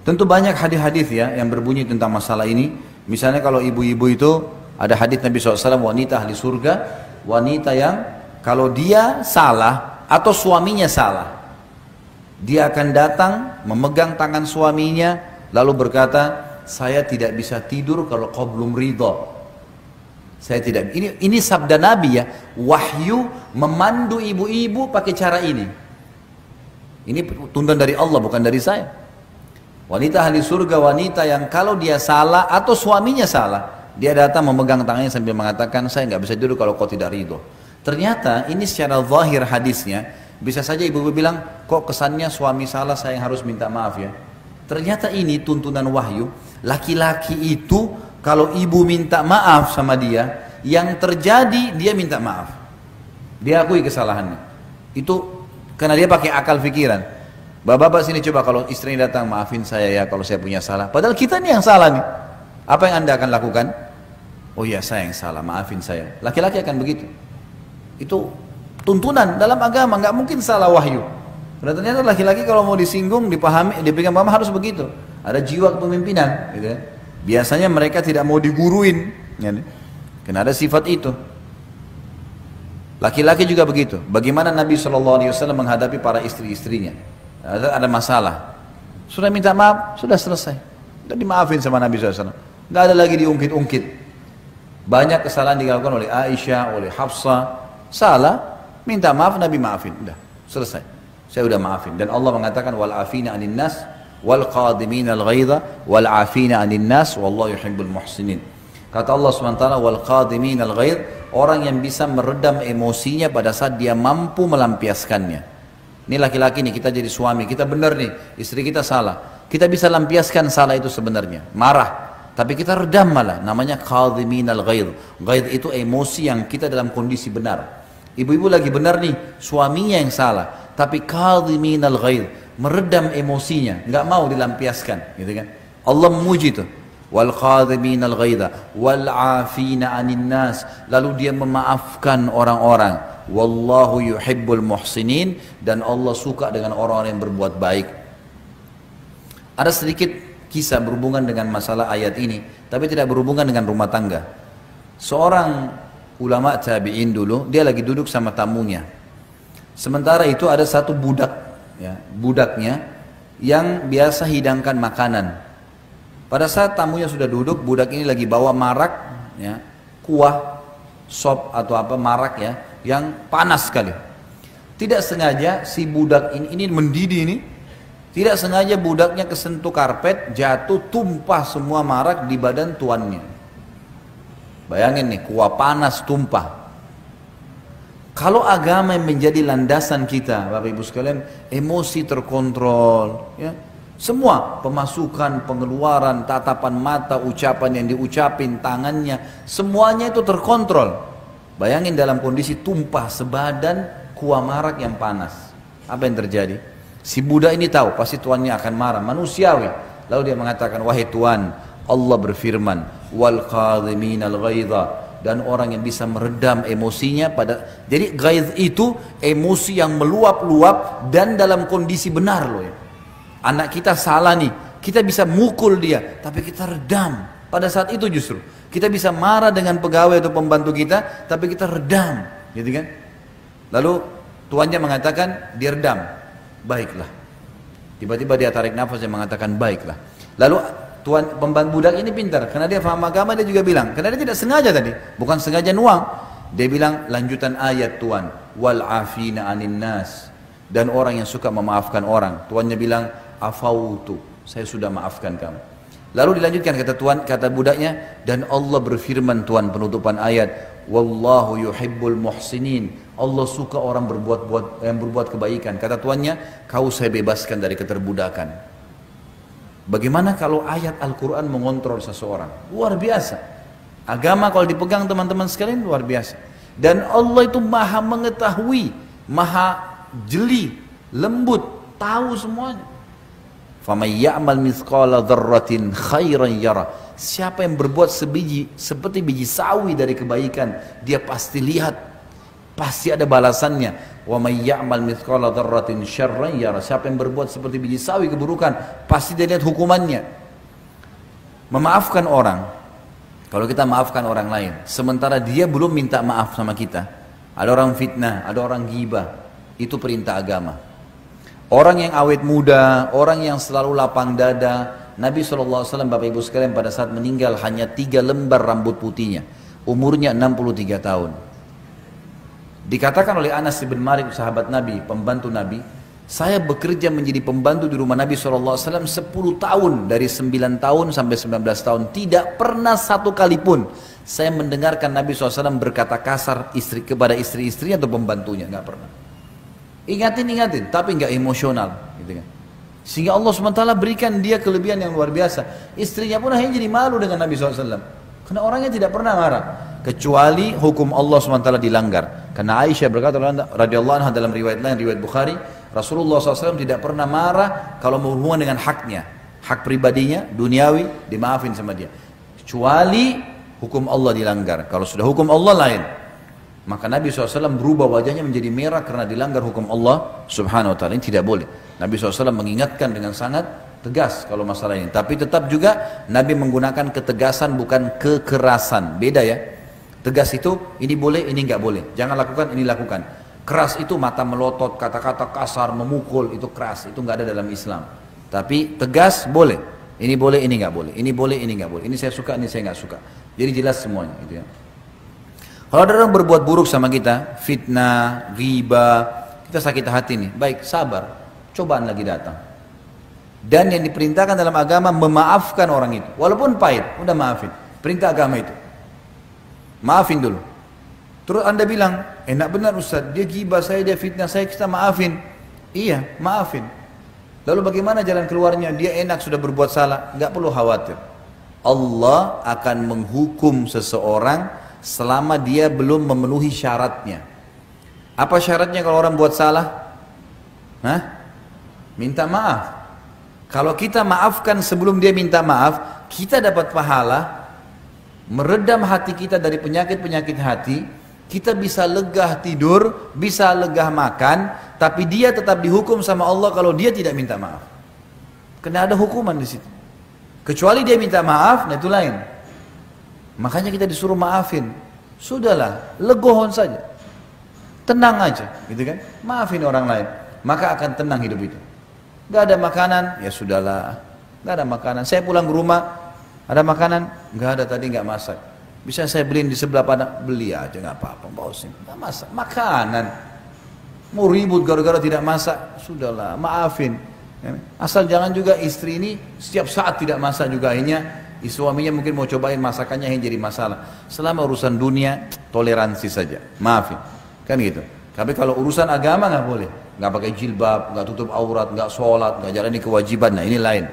Tentu banyak hadis-hadis ya yang berbunyi tentang masalah ini. Misalnya kalau ibu-ibu itu ada hadis Nabi SAW, wanita ahli surga, wanita yang kalau dia salah atau suaminya salah, dia akan datang memegang tangan suaminya lalu berkata, saya tidak bisa tidur kalau kau belum ridho. Saya tidak. Ini sabda Nabi ya, wahyu memandu ibu-ibu pakai cara ini. Ini tuntunan dari Allah, bukan dari saya. Wanita ahli surga, wanita yang kalau dia salah atau suaminya salah, dia datang memegang tangannya sambil mengatakan, saya nggak bisa tidur kalau kau tidak ridho. Ternyata ini secara zahir hadisnya, bisa saja ibu-ibu bilang, kok kesannya suami salah saya yang harus minta maaf ya. Ternyata ini tuntunan wahyu, laki-laki itu kalau ibu minta maaf sama dia, yang terjadi dia minta maaf. Dia akui kesalahannya. Itu karena dia pakai akal pikiran. Bapak-bapak sini coba kalau istrinya datang, maafin saya ya kalau saya punya salah. Padahal kita nih yang salah nih. Apa yang Anda akan lakukan? Oh iya saya yang salah, maafin saya. Laki-laki akan begitu. Itu tuntunan dalam agama, nggak mungkin salah wahyu. Karena ternyata laki-laki kalau mau disinggung, dipahami, dipegang paham harus begitu. Ada jiwa kepemimpinan, gitu kan? Biasanya mereka tidak mau diguruin, ya, karena ada sifat itu. Laki-laki juga begitu. Bagaimana Nabi SAW menghadapi para istri-istrinya? Ada masalah, sudah minta maaf, sudah selesai, sudah dimaafin sama Nabi SAW. Nggak ada lagi diungkit-ungkit. Banyak kesalahan dilakukan oleh Aisyah, oleh Hafsah, salah, minta maaf, Nabi maafin, udah selesai. Saya udah maafin. Dan Allah mengatakan wal afina 'anil nas wal qadimin al ghaidha wal afina 'anil nas wallahu yuhibbul muhsinin. Kata Allah SWT, wal qadimin al ghaidh, orang yang bisa meredam emosinya pada saat dia mampu melampiaskannya. Ini laki-laki nih, kita jadi suami, kita benar nih, istri kita salah. Kita bisa lampiaskan salah itu sebenarnya, marah. Tapi kita redam malah, namanya qadhimin al ghaidh. Ghaidh itu emosi yang kita dalam kondisi benar. Ibu-ibu lagi benar nih, suaminya yang salah. Tapi qadhimin al ghaidh, meredam emosinya, nggak mau dilampiaskan, gitu kan? Allah memuji itu. Wal qadhimin al ghaidha wal afina 'anil nas, lalu dia memaafkan orang-orang. Wallahu yuhibbul muhsinin, dan Allah suka dengan orang-orang yang berbuat baik. Ada sedikit kisah berhubungan dengan masalah ayat ini, tapi tidak berhubungan dengan rumah tangga. Seorang ulama tabi'in dulu, dia lagi duduk sama tamunya. Sementara itu ada satu budak, ya, budaknya yang biasa hidangkan makanan. Pada saat tamunya sudah duduk, budak ini lagi bawa marak, ya, kuah, sop atau apa marak ya, yang panas sekali. Tidak sengaja si budak ini mendidih ini, tidak sengaja budaknya kesentuh karpet, jatuh, tumpah semua marak di badan tuannya. Bayangin nih, kuah panas tumpah. Kalau agama yang menjadi landasan kita, Bapak Ibu sekalian, emosi terkontrol, ya. Semua pemasukan, pengeluaran, tatapan mata, ucapan yang diucapin, tangannya, semuanya itu terkontrol. Bayangin dalam kondisi tumpah sebadan kuah marak yang panas. Apa yang terjadi? Si budak ini tahu pasti tuannya akan marah, manusiawi. Lalu dia mengatakan, wahai Tuan, Allah berfirman, wal qadhimin al ghaidha, dan orang yang bisa meredam emosinya pada. Jadi ghaidh itu emosi yang meluap-luap dan dalam kondisi benar loh ya. Anak kita salah nih, kita bisa mukul dia, tapi kita redam. Pada saat itu justru kita bisa marah dengan pegawai atau pembantu kita, tapi kita redam, gitu kan? Lalu tuannya mengatakan dia redam, baiklah. Tiba-tiba dia tarik nafas dan mengatakan baiklah. Lalu tuan pembantu budak ini pintar, karena dia paham agama, dia juga bilang, karena dia tidak sengaja tadi, bukan sengaja nuang. Dia bilang lanjutan ayat Tuan, wal afina 'anil nas, dan orang yang suka memaafkan orang. Tuannya bilang afautu, saya sudah maafkan kamu. Lalu dilanjutkan kata budaknya, dan Allah berfirman Tuhan penutupan ayat, wallahu yuhibbul muhsinin, Allah suka orang yang berbuat kebaikan. Kata tuannya, kau saya bebaskan dari keterbudakan. Bagaimana kalau ayat Al-Quran mengontrol seseorang? Luar biasa. Agama kalau dipegang teman-teman sekalian luar biasa. Dan Allah itu maha mengetahui, maha jeli, lembut, tahu semuanya. فَمَنْ يَعْمَلْ مِثْقَالَ ذَرَّةٍ خَيْرًا يَرَى, siapa yang berbuat seperti biji sawi dari kebaikan, dia pasti lihat, pasti ada balasannya. Wa may ya'mal mithqala dzarratin syarran yara. Siapa yang berbuat seperti biji sawi keburukan, pasti dia lihat hukumannya. Memaafkan orang. Kalau kita maafkan orang lain, sementara dia belum minta maaf sama kita. Ada orang fitnah, ada orang ghibah. Itu perintah agama. Orang yang awet muda, orang yang selalu lapang dada. Nabi SAW, Bapak Ibu sekalian, pada saat meninggal hanya 3 lembar rambut putihnya. Umurnya 63 tahun. Dikatakan oleh Anas bin Malik, sahabat Nabi, pembantu Nabi, saya bekerja menjadi pembantu di rumah Nabi SAW 10 tahun, dari 9 tahun sampai 19 tahun. Tidak pernah satu kali pun saya mendengarkan Nabi SAW berkata kasar kepada istri-istrinya atau pembantunya, nggak pernah. Ingatin, tapi nggak emosional, gitu kan. Sehingga Allah SWT berikan dia kelebihan yang luar biasa. Istrinya pun akhirnya jadi malu dengan Nabi SAW, karena orangnya tidak pernah marah, kecuali hukum Allah SWT dilanggar. Karena Aisyah berkata radhiyallahu anha dalam riwayat lain, riwayat Bukhari, Rasulullah SAW tidak pernah marah kalau berhubungan dengan haknya, hak pribadinya, duniawi, dimaafin sama dia. Kecuali hukum Allah dilanggar. Kalau sudah hukum Allah lain, maka Nabi SAW berubah wajahnya menjadi merah karena dilanggar hukum Allah Subhanahu Wa Taala. Ini tidak boleh. Nabi SAW mengingatkan dengan sangat tegas kalau masalah ini. Tapi tetap juga Nabi menggunakan ketegasan, bukan kekerasan. Beda ya. Tegas itu ini boleh, ini nggak boleh. Jangan lakukan, ini lakukan. Keras itu mata melotot, kata-kata kasar, memukul, itu keras. Itu nggak ada dalam Islam. Tapi tegas boleh. Ini boleh, ini nggak boleh. Ini boleh, ini nggak boleh. Ini saya suka, ini saya nggak suka. Jadi jelas semuanya. Gitu ya. Kalau ada orang berbuat buruk sama kita, fitnah, ghibah, kita sakit hati nih. Baik, sabar. Cobaan lagi datang. Dan yang diperintahkan dalam agama memaafkan orang itu. Walaupun pahit, udah maafin. Perintah agama itu. Maafin dulu. Terus anda bilang, enak benar Ustaz, dia ghibah saya, dia fitnah saya, kita maafin. Iya, maafin. Lalu bagaimana jalan keluarnya? Dia enak sudah berbuat salah, nggak perlu khawatir. Allah akan menghukum seseorang selama dia belum memenuhi syaratnya. Apa syaratnya kalau orang buat salah? Minta maaf. Kalau kita maafkan sebelum dia minta maaf, kita dapat pahala, meredam hati kita dari penyakit-penyakit hati, kita bisa legah tidur, bisa legah makan, tapi dia tetap dihukum sama Allah kalau dia tidak minta maaf. Karena ada hukuman di situ. Kecuali dia minta maaf, nah itu lain. Makanya kita disuruh maafin. Sudahlah, legohon saja. Tenang aja, gitu kan? Maafin orang lain, maka akan tenang hidup itu. Gak ada makanan, ya sudahlah. Gak ada makanan. Saya pulang ke rumah, ada makanan? Nggak ada, tadi nggak masak. Bisa saya beliin di sebelah padang? Beli aja, nggak apa-apa. Nggak masak. Makanan. Mau ribut gara-gara tidak masak? Sudahlah, maafin. Asal jangan juga istri ini setiap saat tidak masak juga. Akhirnya suaminya mungkin mau cobain masakannya yang jadi masalah. Selama urusan dunia, toleransi saja. Maafin. Kan gitu. Tapi kalau urusan agama nggak boleh. Nggak pakai jilbab, nggak tutup aurat, nggak sholat, nggak jalani kewajiban. Nah ini lain.